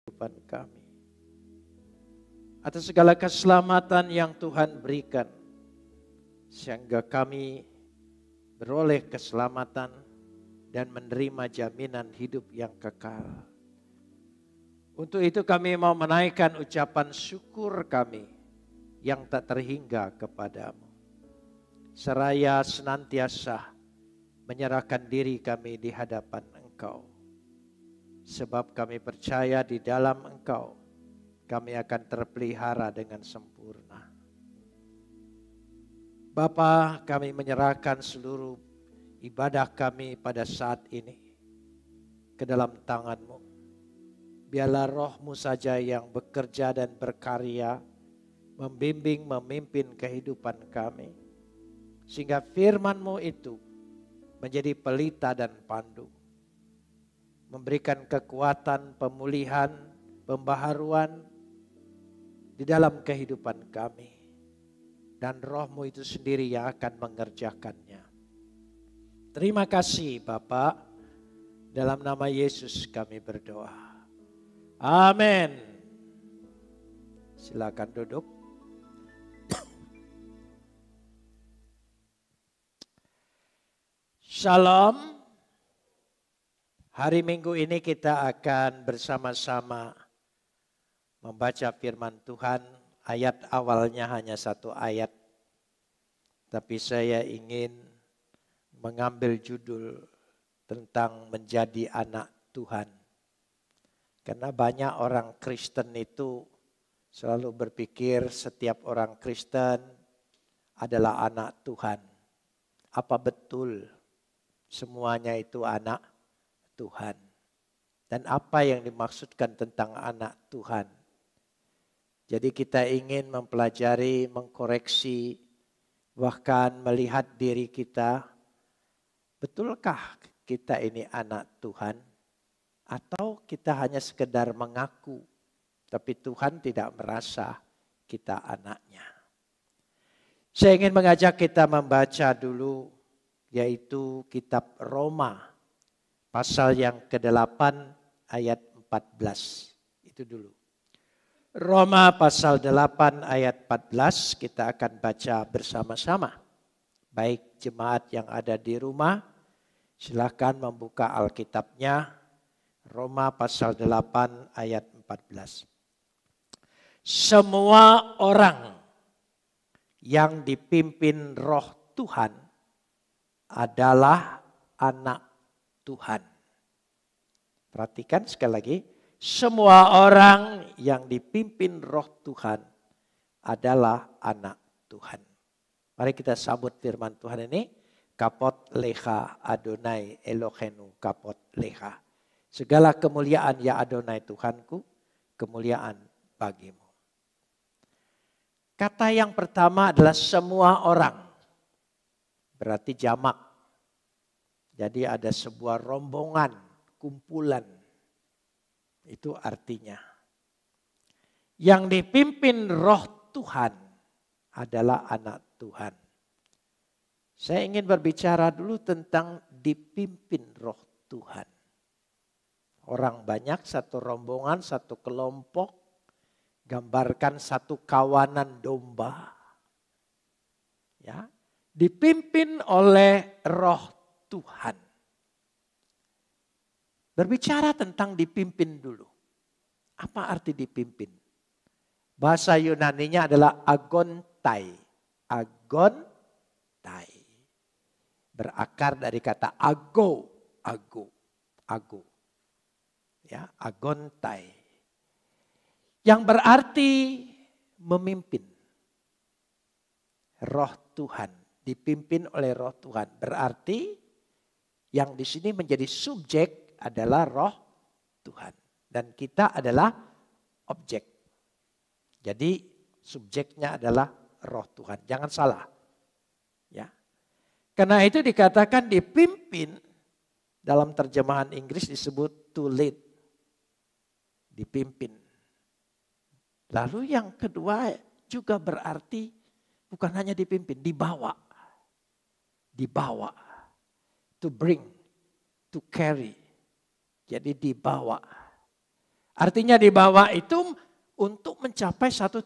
kehidupan kami. Atas segala keselamatan yang Tuhan berikan, sehingga kami beroleh keselamatan dan menerima jaminan hidup yang kekal. Untuk itu kami mau menaikkan ucapan syukur kami yang tak terhingga kepadamu. Seraya senantiasa menyerahkan diri kami di hadapan Engkau. Sebab kami percaya di dalam Engkau, kami akan terpelihara dengan sempurna. Bapa, kami menyerahkan seluruh ibadah kami pada saat ini ke dalam tangan-Mu. Biarlah Roh-Mu saja yang bekerja dan berkarya, membimbing, memimpin kehidupan kami. Sehingga firman-Mu itu menjadi pelita dan pandu. Memberikan kekuatan, pemulihan, pembaharuan di dalam kehidupan kami. Dan Roh-Mu itu sendiri yang akan mengerjakannya. Terima kasih Bapa, dalam nama Yesus kami berdoa. Amin. Silakan duduk. Shalom. Hari Minggu ini kita akan bersama-sama membaca firman Tuhan. Ayat awalnya hanya satu ayat. Tapi saya ingin mengambil judul tentang menjadi anak Tuhan. Karena banyak orang Kristen itu selalu berpikir setiap orang Kristen adalah anak Tuhan. Apa betul semuanya itu anak Tuhan? Dan apa yang dimaksudkan tentang anak Tuhan? Jadi kita ingin mempelajari, mengkoreksi, bahkan melihat diri kita. Betulkah kita ini anak Tuhan? Atau kita hanya sekedar mengaku, tapi Tuhan tidak merasa kita anaknya. Saya ingin mengajak kita membaca dulu, yaitu kitab Roma, pasal yang ke-8 ayat 14. Itu dulu. Roma pasal 8 ayat 14 kita akan baca bersama-sama. Baik jemaat yang ada di rumah, silakan membuka Alkitabnya. Roma pasal 8 ayat 14. Semua orang yang dipimpin Roh Tuhan adalah anak Tuhan. Perhatikan sekali lagi. Semua orang yang dipimpin Roh Tuhan adalah anak Tuhan. Mari kita sambut firman Tuhan ini. Kapot lecha Adonai Elohenu kapot lecha. Segala kemuliaan ya Adonai Tuhanku, kemuliaan bagimu. Kata yang pertama adalah semua orang. Berarti jamak. Jadi ada sebuah rombongan, kumpulan. Itu artinya. Yang dipimpin Roh Tuhan adalah anak Tuhan. Saya ingin berbicara dulu tentang dipimpin Roh Tuhan. Orang banyak, satu rombongan, satu kelompok, gambarkan satu kawanan domba. Ya, dipimpin oleh Roh Tuhan. Berbicara tentang dipimpin dulu. Apa arti dipimpin? Bahasa Yunaninya adalah agontai. Agontai. Berakar dari kata ago. Ya, agontai. Yang berarti memimpin. Roh Tuhan. Dipimpin oleh Roh Tuhan. Berarti yang di sini menjadi subjek adalah Roh Tuhan. Dan kita adalah objek. Jadi subjeknya adalah Roh Tuhan. Jangan salah. Ya. Karena itu dikatakan dipimpin, dalam terjemahan Inggris disebut to lead. Dipimpin. Lalu yang kedua juga berarti bukan hanya dipimpin, dibawa. Dibawa. To bring, to carry. Jadi dibawa. Artinya dibawa itu untuk mencapai satu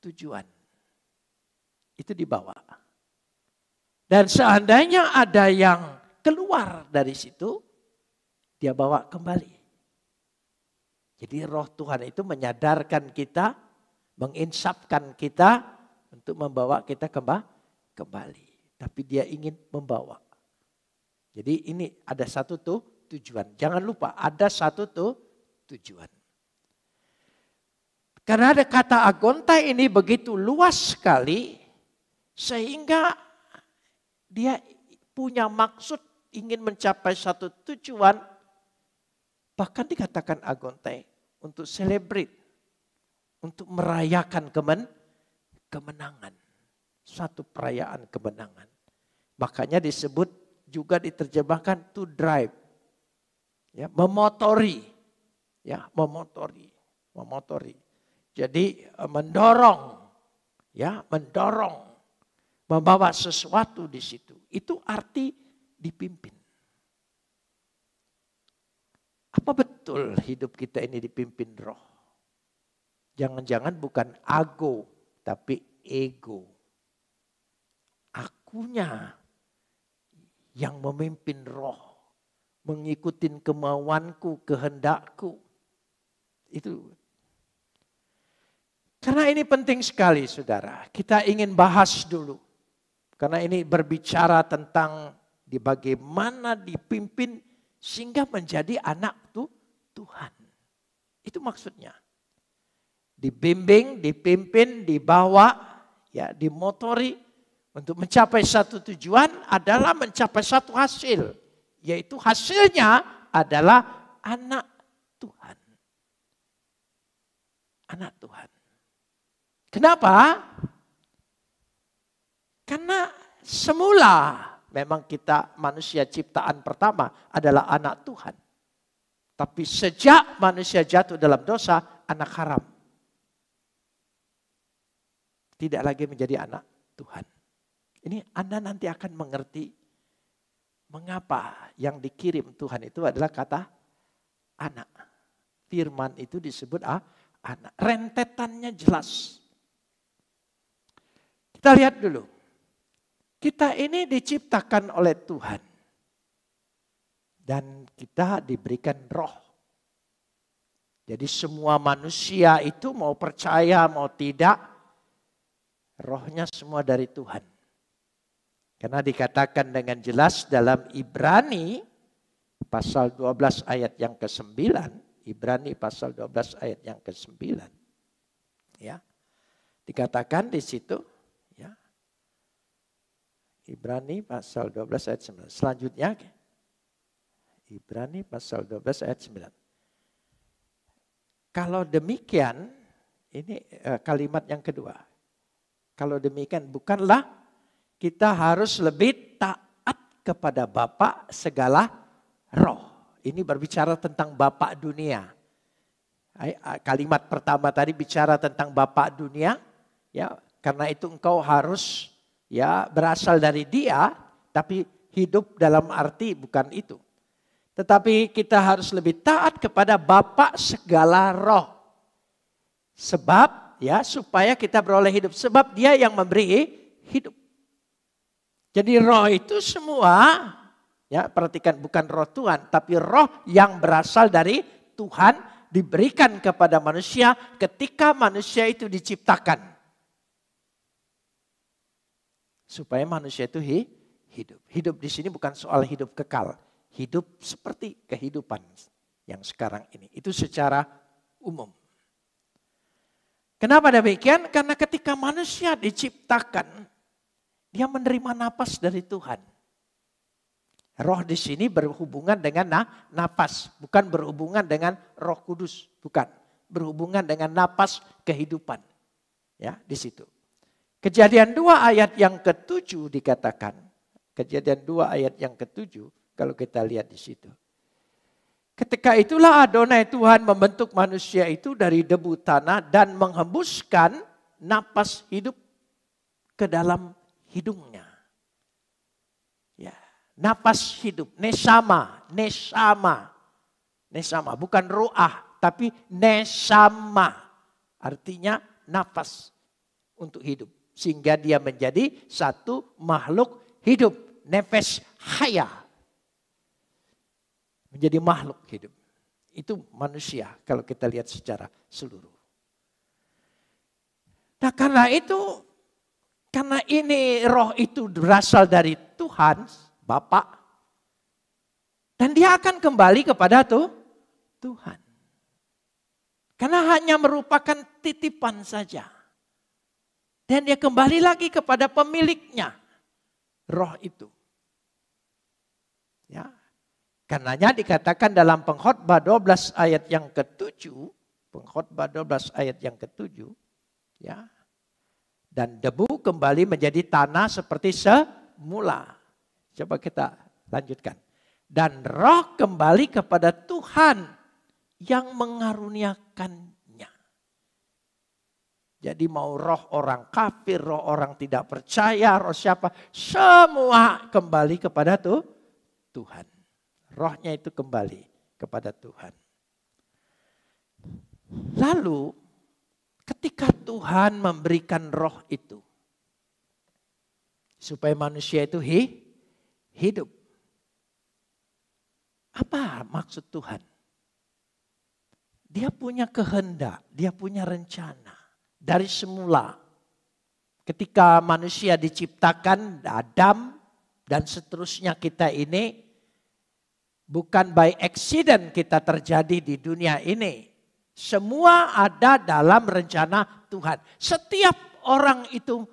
tujuan. Itu dibawa. Dan seandainya ada yang keluar dari situ, dia bawa kembali. Jadi roh Tuhan itu menyadarkan kita, menginsapkan kita untuk membawa kita kembali. Tapi dia ingin membawa. Jadi ini ada satu tujuan. Jangan lupa ada satu tujuan. Karena ada kata agontai ini begitu luas sekali, sehingga dia punya maksud ingin mencapai satu tujuan, bahkan dikatakan agontai untuk celebrate, untuk merayakan kemenangan, satu perayaan kemenangan. Makanya disebut juga diterjemahkan to drive, ya, memotori, ya, memotori. Jadi mendorong, ya, membawa sesuatu di situ. Itu arti dipimpin. Apa betul hidup kita ini dipimpin roh? Jangan-jangan bukan ago, tapi ego. Akunya yang memimpin roh, mengikuti kemauanku, kehendakku. Itu. Karena ini penting sekali, saudara. Kita ingin bahas dulu. Karena ini berbicara tentang bagaimana dipimpin sehingga menjadi anak Tuhan. Itu maksudnya. Dibimbing, dipimpin, dibawa, ya, dimotori untuk mencapai satu tujuan adalah mencapai satu hasil. Yaitu hasilnya adalah anak Tuhan. Anak Tuhan. Kenapa? Karena semula memang kita manusia ciptaan pertama adalah anak Tuhan. Tapi sejak manusia jatuh dalam dosa, anak haram. Tidak lagi menjadi anak Tuhan. Ini Anda nanti akan mengerti mengapa yang dikirim Tuhan itu adalah kata anak. Firman itu disebut anak. Rentetannya jelas. Kita lihat dulu. Kita ini diciptakan oleh Tuhan. Dan kita diberikan roh. Jadi semua manusia itu mau percaya mau tidak, rohnya semua dari Tuhan. Karena dikatakan dengan jelas dalam Ibrani pasal 12 ayat yang ke-9. Ibrani pasal 12 ayat yang ke-9. Ya. Dikatakan di situ, ya. Ibrani pasal 12 ayat 9. Selanjutnya Ibrani pasal 12 ayat 9. Kalau demikian, ini kalimat yang kedua. Kalau demikian, bukanlah kita harus lebih taat kepada Bapa segala roh. Ini berbicara tentang Bapa dunia. Kalimat pertama tadi bicara tentang Bapa dunia. Ya, karena itu engkau harus, ya, berasal dari Dia, tapi hidup dalam arti bukan itu. Tetapi kita harus lebih taat kepada Bapa segala roh. Sebab, ya, supaya kita beroleh hidup. Sebab Dia yang memberi hidup. Jadi roh itu semua, ya, perhatikan, bukan roh Tuhan, tapi roh yang berasal dari Tuhan diberikan kepada manusia ketika manusia itu diciptakan. Supaya manusia itu hidup. Hidup di sini bukan soal hidup kekal. Hidup seperti kehidupan yang sekarang ini. Itu secara umum. Kenapa demikian? Karena ketika manusia diciptakan, dia menerima napas dari Tuhan. Roh di sini berhubungan dengan napas, bukan berhubungan dengan Roh Kudus, bukan. Berhubungan dengan napas kehidupan. Ya, di situ. Kejadian 2 ayat yang ke-7 dikatakan. Kejadian 2 ayat yang ke-7 kalau kita lihat di situ. Ketika itulah Adonai Tuhan membentuk manusia itu dari debu tanah dan menghembuskan napas hidup ke dalam hidungnya. Ya, napas hidup, nesama, bukan ruah, tapi nesama. Artinya nafas untuk hidup. Sehingga dia menjadi satu makhluk hidup. Nefes haya. Menjadi makhluk hidup. Itu manusia kalau kita lihat secara seluruh. Nah karena itu, karena ini roh itu berasal dari Tuhan, Bapa, dan dia akan kembali kepada Tuhan. Karena hanya merupakan titipan saja. Dan dia kembali lagi kepada pemiliknya, roh itu. Ya. Karenanya dikatakan dalam Pengkhotbah 12 ayat yang ke-7, Pengkhotbah 12 ayat yang ke-7, ya. Dan debu kembali menjadi tanah seperti semula. Coba kita lanjutkan. Dan roh kembali kepada Tuhan yang mengaruniakannya. Jadi mau roh orang kafir, roh orang tidak percaya, roh siapa, semua kembali kepada Tuhan. Rohnya itu kembali kepada Tuhan. Lalu ketika Tuhan memberikan roh itu, supaya manusia itu hidup. Apa maksud Tuhan? Dia punya kehendak, dia punya rencana. Dari semula, ketika manusia diciptakan, Adam dan seterusnya kita ini, bukan by accident kita terjadi di dunia ini. Semua ada dalam rencana Tuhan. Setiap orang itu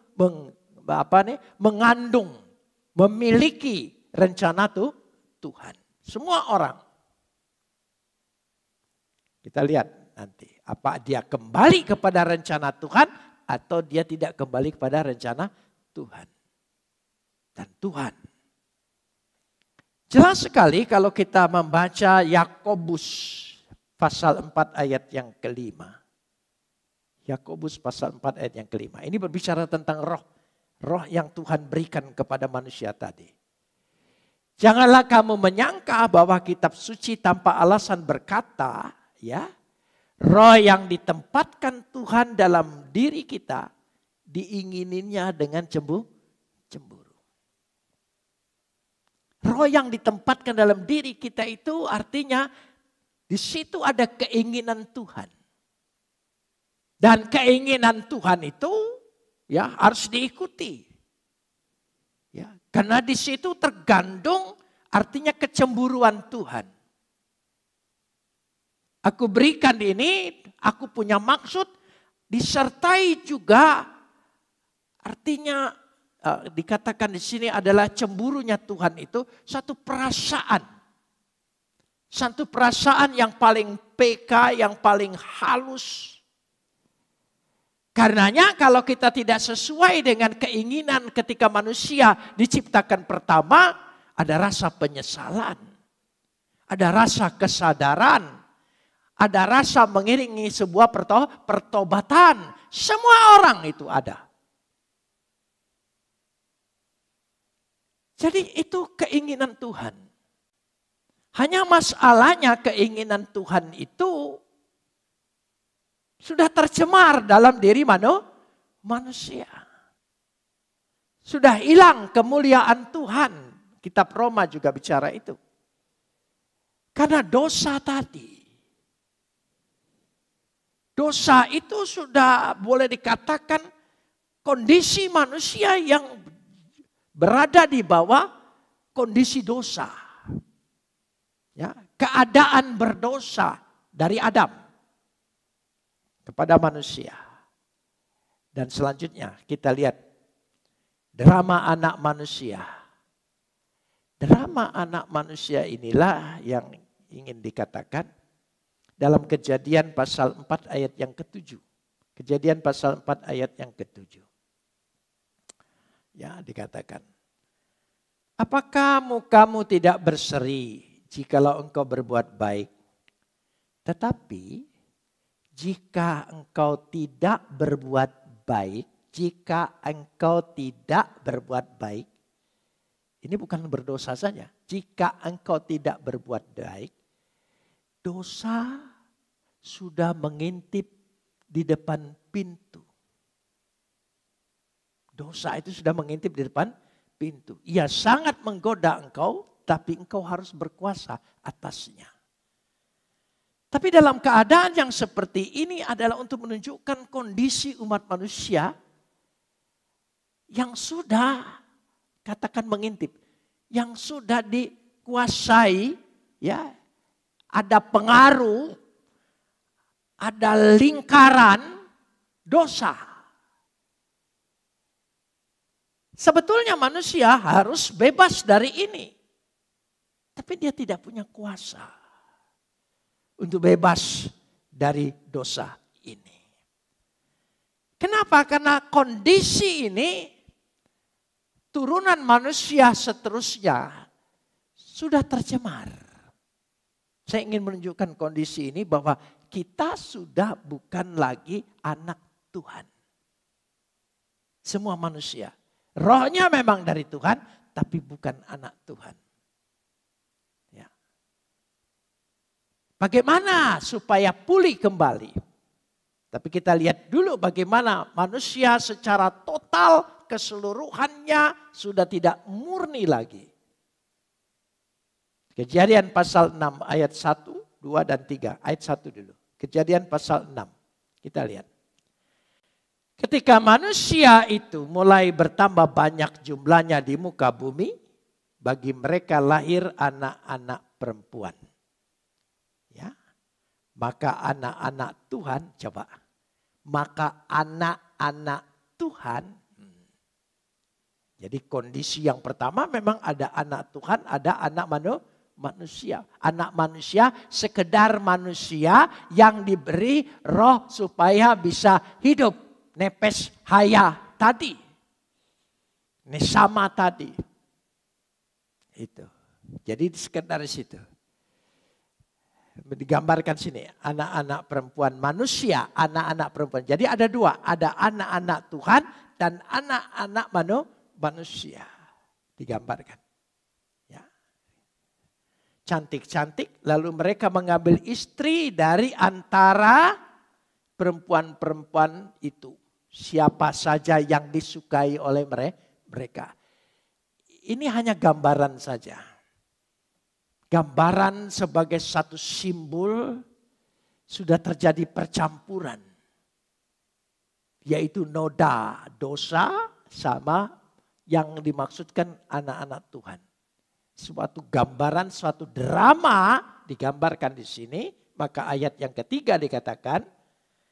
mengandung, memiliki rencana Tuhan. Semua orang. Kita lihat nanti. Apa dia kembali kepada rencana Tuhan atau dia tidak kembali kepada rencana Tuhan. Dan Tuhan. Jelas sekali kalau kita membaca Yakobus pasal 4 ayat yang ke-5. Yakobus pasal 4 ayat yang ke-5. Ini berbicara tentang roh. Roh yang Tuhan berikan kepada manusia tadi. Janganlah kamu menyangka bahwa kitab suci tanpa alasan berkata, ya, roh yang ditempatkan Tuhan dalam diri kita diingininya dengan cemburu. Roh yang ditempatkan dalam diri kita itu artinya di situ ada keinginan Tuhan. Dan keinginan Tuhan itu ya harus diikuti. Ya, karena di situ tergantung artinya kecemburuan Tuhan. Aku berikan ini, aku punya maksud, disertai juga artinya dikatakan di sini adalah cemburunya Tuhan itu satu perasaan. Satu perasaan yang paling peka, yang paling halus. Karenanya kalau kita tidak sesuai dengan keinginan ketika manusia diciptakan pertama, ada rasa penyesalan. Ada rasa kesadaran. Ada rasa mengiringi sebuah pertobatan. Semua orang itu ada. Jadi itu keinginan Tuhan. Hanya masalahnya keinginan Tuhan itu sudah tercemar dalam diri manusia. Sudah hilang kemuliaan Tuhan. Kitab Roma juga bicara itu. Karena dosa tadi. Dosa itu sudah boleh dikatakan kondisi manusia yang berada di bawah kondisi dosa. Ya, keadaan berdosa dari Adam kepada manusia. Dan selanjutnya kita lihat drama anak manusia. Drama anak manusia inilah yang ingin dikatakan dalam Kejadian pasal 4 ayat yang ke-7. Kejadian pasal 4 ayat yang ke-7. Ya, dikatakan. Apakah mukamu tidak berseri jikalau engkau berbuat baik? Tetapi jika engkau tidak berbuat baik, ini bukan berdosa saja. Jika engkau tidak berbuat baik, dosa sudah mengintip di depan pintu. Dosa itu sudah mengintip di depan pintu. Ia sangat menggoda engkau, tapi engkau harus berkuasa atasnya. Tapi dalam keadaan yang seperti ini adalah untuk menunjukkan kondisi umat manusia yang sudah, katakan mengintip, yang sudah dikuasai, ya, ada pengaruh, ada lingkaran dosa. Sebetulnya manusia harus bebas dari ini. Tapi dia tidak punya kuasa untuk bebas dari dosa ini. Kenapa? Karena kondisi ini turunan manusia seterusnya sudah tercemar. Saya ingin menunjukkan kondisi ini bahwa kita sudah bukan lagi anak Tuhan. Semua manusia. Rohnya memang dari Tuhan, tapi bukan anak Tuhan. Ya. Bagaimana supaya pulih kembali? Tapi kita lihat dulu bagaimana manusia secara total keseluruhannya sudah tidak murni lagi. Kejadian pasal 6 ayat 1, 2 dan 3. Ayat 1 dulu. Kejadian pasal 6. Kita lihat. Ketika manusia itu mulai bertambah banyak jumlahnya di muka bumi, bagi mereka lahir anak-anak perempuan. Ya. Maka anak-anak Tuhan, coba. Maka anak-anak Tuhan. Jadi kondisi yang pertama memang ada anak Tuhan, ada anak manusia. Anak manusia sekedar manusia yang diberi roh supaya bisa hidup. Nepes haya tadi. Nesama tadi. Itu. Jadi sekedar situ. Digambarkan sini. Anak-anak perempuan manusia. Anak-anak perempuan. Jadi ada dua. Ada anak-anak Tuhan dan anak-anak manusia. Digambarkan. Ya. Cantik-cantik. Lalu mereka mengambil istri dari antara perempuan-perempuan itu. Siapa saja yang disukai oleh mereka. Ini hanya gambaran saja. Gambaran sebagai satu simbol sudah terjadi percampuran. Yaitu noda dosa sama yang dimaksudkan anak-anak Tuhan. Suatu gambaran, suatu drama digambarkan di sini. Maka ayat yang ketiga dikatakan,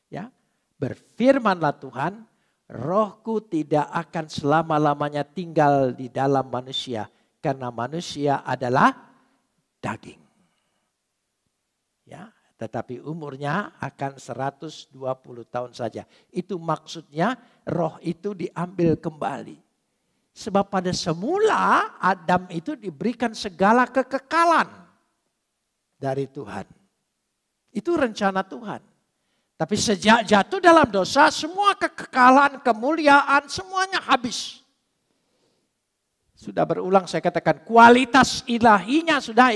ya, berfirmanlah Tuhan, rohku tidak akan selama-lamanya tinggal di dalam manusia. Karena manusia adalah daging. Ya, tetapi umurnya akan 120 tahun saja. Itu maksudnya roh itu diambil kembali. Sebab pada semula Adam itu diberikan segala kekekalan dari Tuhan. Itu rencana Tuhan. Tapi sejak jatuh dalam dosa, semua kekekalan, kemuliaan, semuanya habis. Sudah berulang saya katakan, kualitas ilahinya sudah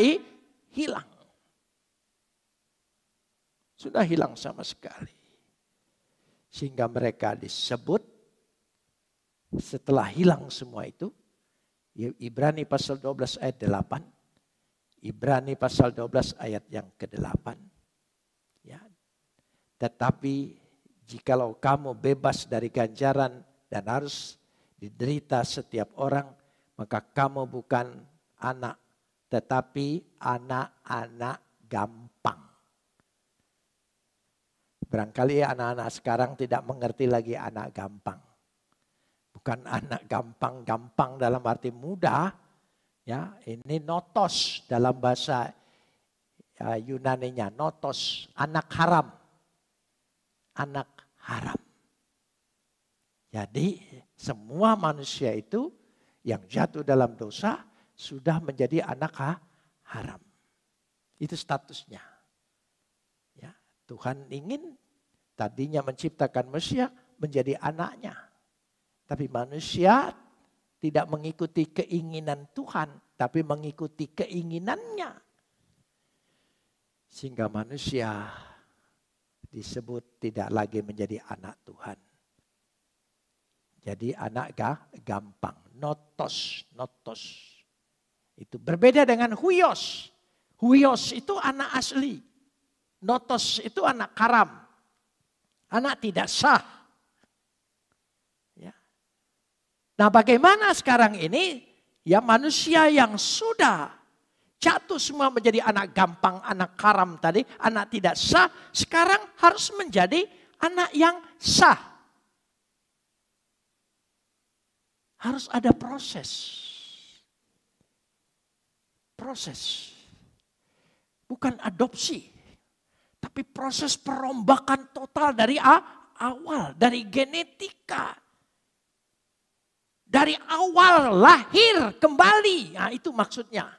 hilang. Sudah hilang sama sekali. Sehingga mereka disebut, setelah hilang semua itu, Ibrani pasal 12 ayat 8, Ibrani pasal 12 ayat yang ke-8. Ya. Tetapi jikalau kamu bebas dari ganjaran dan harus diderita setiap orang, maka kamu bukan anak, tetapi anak-anak gampang. Barangkali anak-anak sekarang tidak mengerti lagi anak gampang. Bukan anak gampang-gampang dalam arti mudah. Ya, ini notos dalam bahasa Yunaninya, notos, anak haram. Anak haram. Jadi semua manusia itu yang jatuh dalam dosa sudah menjadi anak haram. Itu statusnya. Ya, Tuhan ingin tadinya menciptakan manusia menjadi anaknya. Tapi manusia tidak mengikuti keinginan Tuhan, tapi mengikuti keinginannya. Sehingga manusia disebut tidak lagi menjadi anak Tuhan. Jadi anak gampang, notos. Itu berbeda dengan huios. Huios itu anak asli. Notos itu anak karam. Anak tidak sah. Ya. Nah, bagaimana sekarang ini? Ya, manusia yang sudah jatuh semua menjadi anak gampang, anak karam tadi, anak tidak sah, sekarang harus menjadi anak yang sah. Harus ada proses. Proses. Bukan adopsi. Tapi proses perombakan total dari awal. Dari genetika. Dari awal lahir kembali. Nah, itu maksudnya.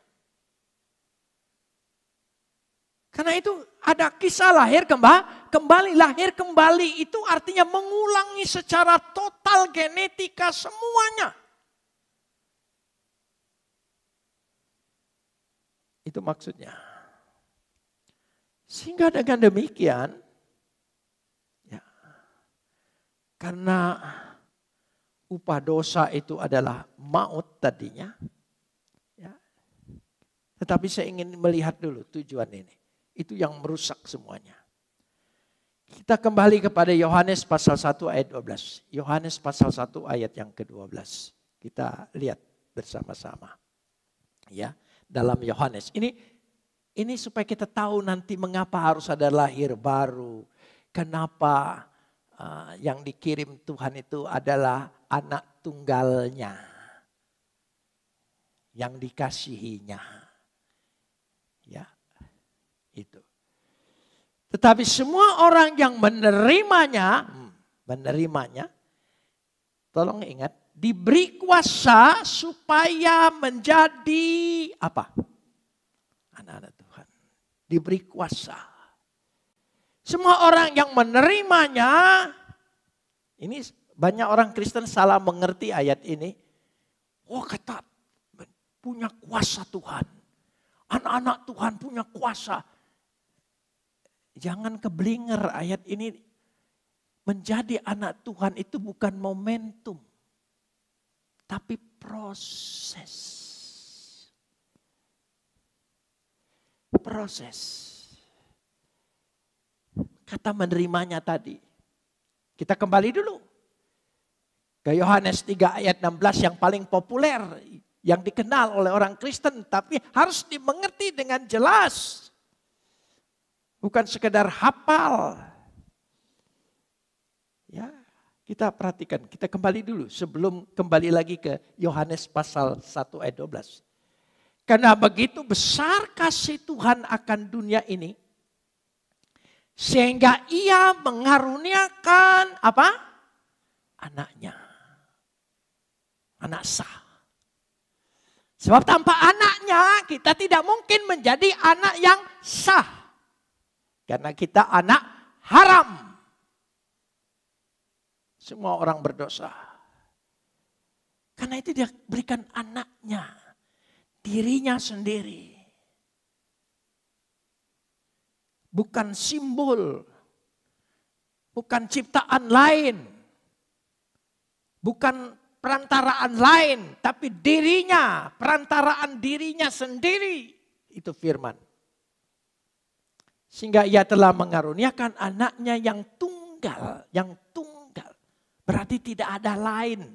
Karena itu ada kisah lahir kembali. Lahir kembali itu artinya mengulangi secara total genetika semuanya. Itu maksudnya. Sehingga dengan demikian, ya, karena upah dosa itu adalah maut tadinya, ya, tetapi saya ingin melihat dulu tujuan ini. Itu yang merusak semuanya. Kita kembali kepada Yohanes pasal 1 ayat 12. Yohanes pasal 1 ayat yang ke-12. Kita lihat bersama-sama. Ya, dalam Yohanes. Ini supaya kita tahu nanti mengapa harus ada lahir baru. Kenapa yang dikirim Tuhan itu adalah anak tunggalnya. Yang dikasihinya. Ya, itu. Tetapi semua orang yang menerimanya, tolong ingat, diberi kuasa supaya menjadi apa? Anak-anak Tuhan. Diberi kuasa. Semua orang yang menerimanya, ini banyak orang Kristen salah mengerti ayat ini. Oh, kata punya kuasa Tuhan. Anak-anak Tuhan punya kuasa. Jangan keblinger, ayat ini menjadi anak Tuhan itu bukan momentum. Tapi proses. Proses. Kata menerimanya tadi. Kita kembali dulu. Ke Yohanes 3 ayat 16 yang paling populer. Yang dikenal oleh orang Kristen. Tapi harus dimengerti dengan jelas. Bukan sekedar hafal. Ya, kita perhatikan, kita kembali dulu sebelum kembali lagi ke Yohanes pasal 1 ayat 12. Karena begitu besar kasih Tuhan akan dunia ini, sehingga ia mengaruniakan apa? Anaknya. Anak sah. Sebab tanpa anaknya kita tidak mungkin menjadi anak yang sah. Karena kita anak haram. Semua orang berdosa. Karena itu dia berikan anaknya. Dirinya sendiri. Bukan simbol. Bukan ciptaan lain. Bukan perantaraan lain. Tapi dirinya. Perantaraan dirinya sendiri. Itu firman. Sehingga ia telah mengaruniakan anaknya yang tunggal. Yang tunggal. Berarti tidak ada lain.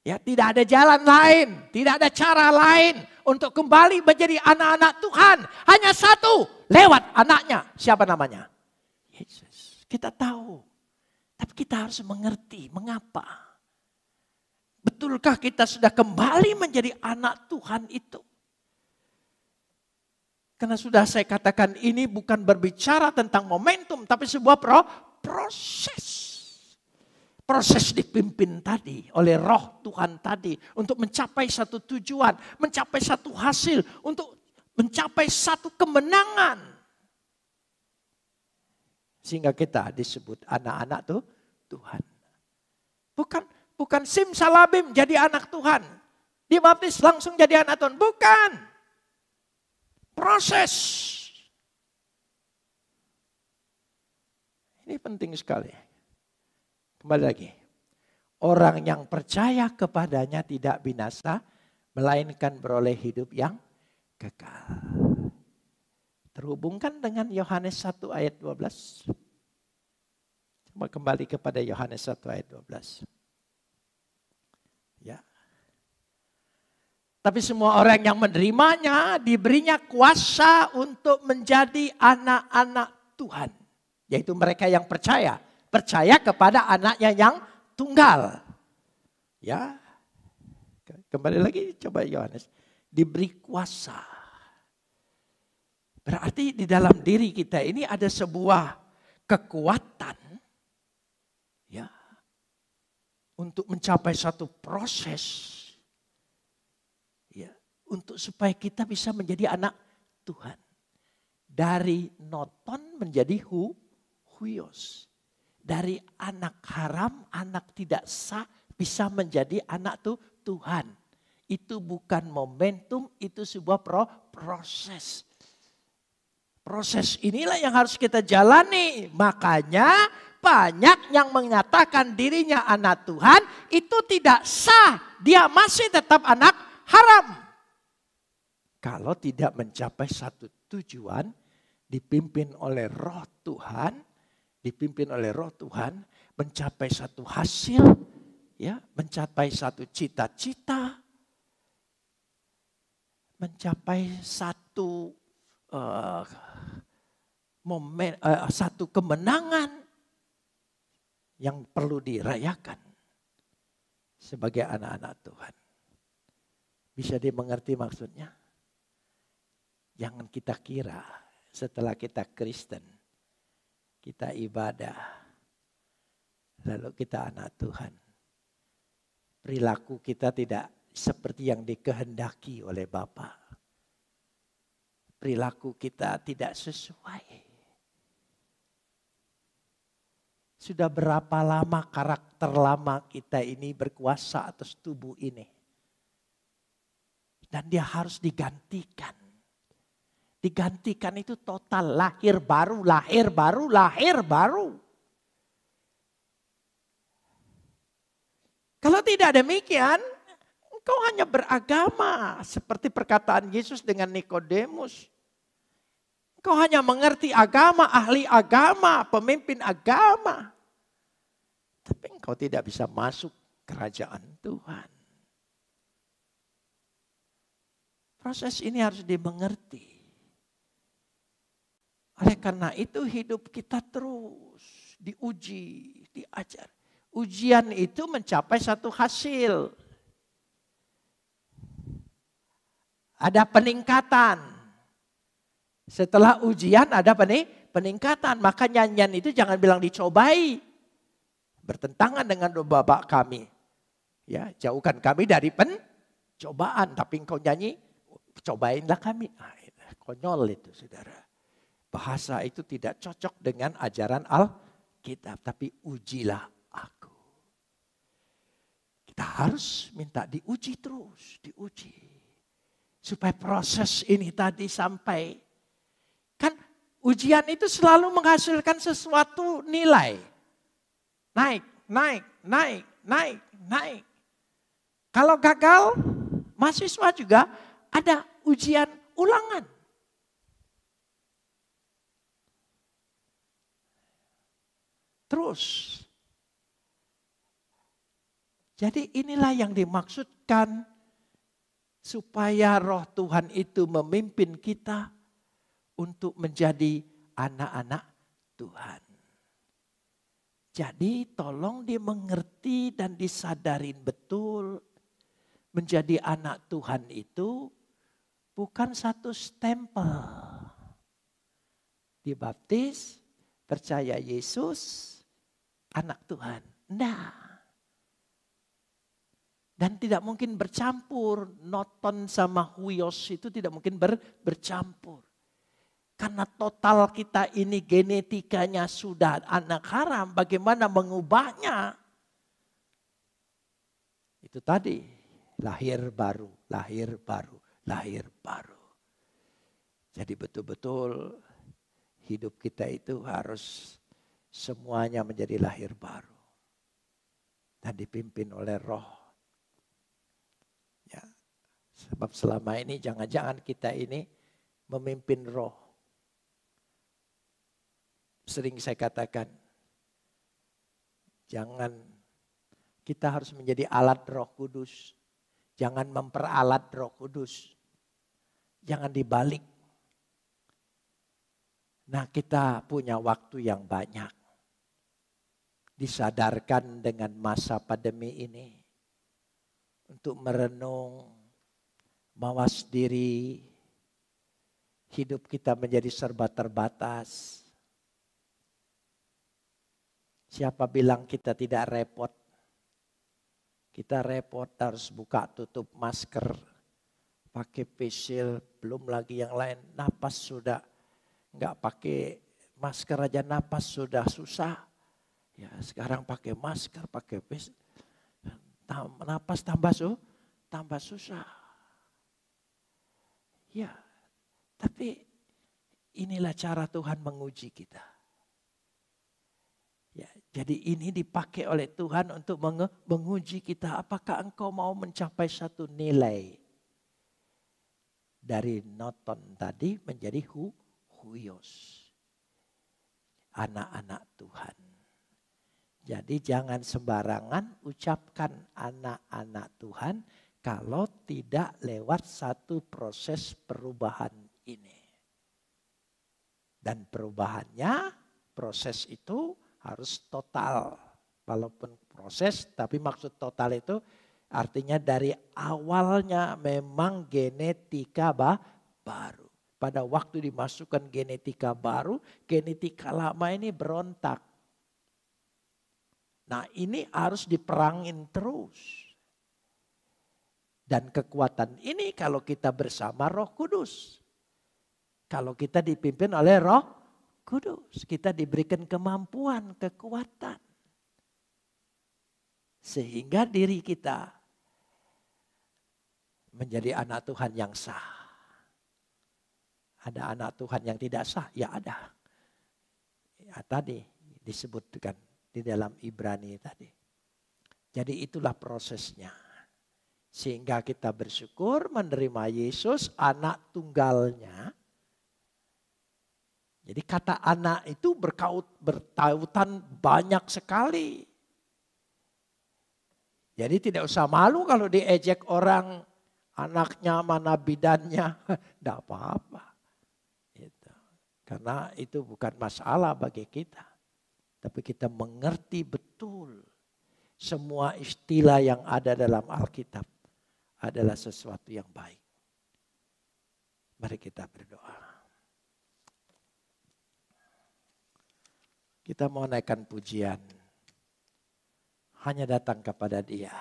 Ya, tidak ada jalan lain. Tidak ada cara lain. Untuk kembali menjadi anak-anak Tuhan. Hanya satu. Lewat anaknya. Siapa namanya? Yesus. Kita tahu. Tapi kita harus mengerti. Mengapa? Betulkah kita sudah kembali menjadi anak Tuhan itu? Karena sudah saya katakan ini bukan berbicara tentang momentum. Tapi sebuah proses. Proses dipimpin tadi oleh roh Tuhan tadi. Untuk mencapai satu tujuan. Mencapai satu hasil. Untuk mencapai satu kemenangan. Sehingga kita disebut anak-anak Tuhan. Bukan simsalabim jadi anak Tuhan. Dibaptis langsung jadi anak Tuhan. Bukan. Proses. Ini penting sekali. Kembali lagi. Orang yang percaya kepadanya tidak binasa, melainkan beroleh hidup yang kekal. Terhubungkan dengan Yohanes 1 ayat 12. Coba kembali kepada Yohanes 1 ayat 12. Ya. Tapi semua orang yang menerimanya diberinya kuasa untuk menjadi anak-anak Tuhan. Yaitu mereka yang percaya. Percaya kepada anaknya yang tunggal. Ya. Kembali lagi coba Yohanes. Diberi kuasa. Berarti di dalam diri kita ini ada sebuah kekuatan. Ya. Untuk mencapai satu proses. Ya. Untuk supaya kita bisa menjadi anak Tuhan. Dari noton menjadi huios. Dari anak haram, anak tidak sah bisa menjadi anak Tuhan. Itu bukan momentum, itu sebuah proses. Proses inilah yang harus kita jalani. Makanya banyak yang mengatakan dirinya anak Tuhan itu tidak sah. Dia masih tetap anak haram. Kalau tidak mencapai satu tujuan, dipimpin oleh Roh Tuhan, mencapai satu hasil, ya, mencapai satu cita-cita, mencapai satu satu kemenangan yang perlu dirayakan sebagai anak-anak Tuhan. Bisa dimengerti maksudnya? Jangan kita kira setelah kita Kristen, kita ibadah, lalu kita anak Tuhan. Perilaku kita tidak seperti yang dikehendaki oleh Bapa. Perilaku kita tidak sesuai. Sudah berapa lama karakter lama kita ini berkuasa atas tubuh ini. Dan dia harus digantikan. Digantikan itu total lahir baru. Kalau tidak demikian, engkau hanya beragama seperti perkataan Yesus dengan Nikodemus. Engkau hanya mengerti agama, ahli agama, pemimpin agama. Tapi engkau tidak bisa masuk kerajaan Tuhan. Proses ini harus dimengerti. Oleh karena itu hidup kita terus diuji, diajar. Ujian itu mencapai satu hasil. Ada peningkatan. Setelah ujian ada peningkatan. Maka nyanyian itu jangan bilang dicobai. Bertentangan dengan doa Bapa kami. Ya, jauhkan kami dari pencobaan. Tapi engkau nyanyi, cobainlah kami. Konyol itu saudara. Bahasa itu tidak cocok dengan ajaran Alkitab. Tapi ujilah aku. Kita harus minta diuji terus. Diuji. Supaya proses ini tadi sampai. Kan ujian itu selalu menghasilkan sesuatu nilai. Naik. Kalau gagal, mahasiswa juga ada ujian ulangan. Terus. Jadi inilah yang dimaksudkan supaya Roh Tuhan itu memimpin kita untuk menjadi anak-anak Tuhan. Jadi tolong dimengerti dan disadarin betul. Menjadi anak Tuhan itu bukan satu stempel. Dibaptis, percaya Yesus, anak Tuhan. Nah. Dan tidak mungkin bercampur. Noton sama huios itu tidak mungkin bercampur. Karena total kita ini genetikanya sudah anak haram. Bagaimana mengubahnya? Itu tadi. Lahir baru. Jadi betul-betul hidup kita itu harus semuanya menjadi lahir baru. Dan dipimpin oleh Roh. Ya, sebab selama ini jangan-jangan kita ini memimpin Roh. Sering saya katakan, jangan, kita harus menjadi alat Roh Kudus. Jangan memperalat Roh Kudus. Jangan dibalik. Nah, kita punya waktu yang banyak. Disadarkan dengan masa pandemi ini. Untuk merenung, mawas diri. Hidup kita menjadi serba terbatas. Siapa bilang kita tidak repot? Kita repot, harus buka tutup masker, pakai face shield, belum lagi yang lain. Napas sudah nggak pakai masker aja, napas sudah susah. Ya sekarang pakai masker, pakai face, napas tambah susah. Ya, tapi inilah cara Tuhan menguji kita. Ya, jadi ini dipakai oleh Tuhan untuk menguji kita. Apakah engkau mau mencapai satu nilai. Dari noton tadi menjadi huyos. Anak-anak Tuhan. Jadi jangan sembarangan ucapkan anak-anak Tuhan. Kalau tidak lewat satu proses perubahan ini. Dan perubahannya, proses itu harus total, walaupun proses, tapi maksud total itu artinya dari awalnya memang genetika baru. Pada waktu dimasukkan genetika baru, genetika lama ini berontak. Nah ini harus diperangin terus. Dan kekuatan ini kalau kita bersama Roh Kudus. Kalau kita dipimpin oleh Roh Kudus, kita diberikan kemampuan, kekuatan. Sehingga diri kita menjadi anak Tuhan yang sah. Ada anak Tuhan yang tidak sah? Ya ada. Ya, tadi disebutkan di dalam Ibrani tadi. Jadi itulah prosesnya. Sehingga kita bersyukur menerima Yesus anak tunggalnya. Jadi kata anak itu bertautan banyak sekali. Jadi tidak usah malu kalau diejek orang anaknya mana bidannya. Tidak apa-apa. Gitu. Karena itu bukan masalah bagi kita. Tapi kita mengerti betul semua istilah yang ada dalam Alkitab adalah sesuatu yang baik. Mari kita berdoa. Kita mau naikkan pujian. Hanya datang kepada Dia.